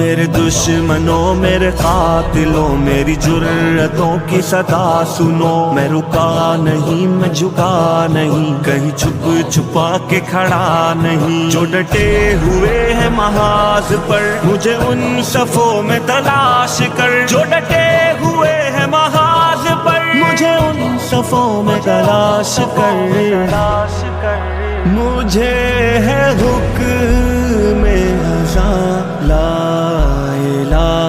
मेरे दुश्मनों मेरे कातिलों मेरी जुर्रतों की सदा सुनो। मैं रुका नहीं मैं झुका नहीं, कहीं छुप छुपा के खड़ा नहीं। जो डटे हुए हैं महाज पर मुझे उन सफों में तलाश कर। जो डटे हुए हैं महाज पर मुझे उन सफों में तलाश कर। मुझे है हुक्म अज़ा ला इलाहा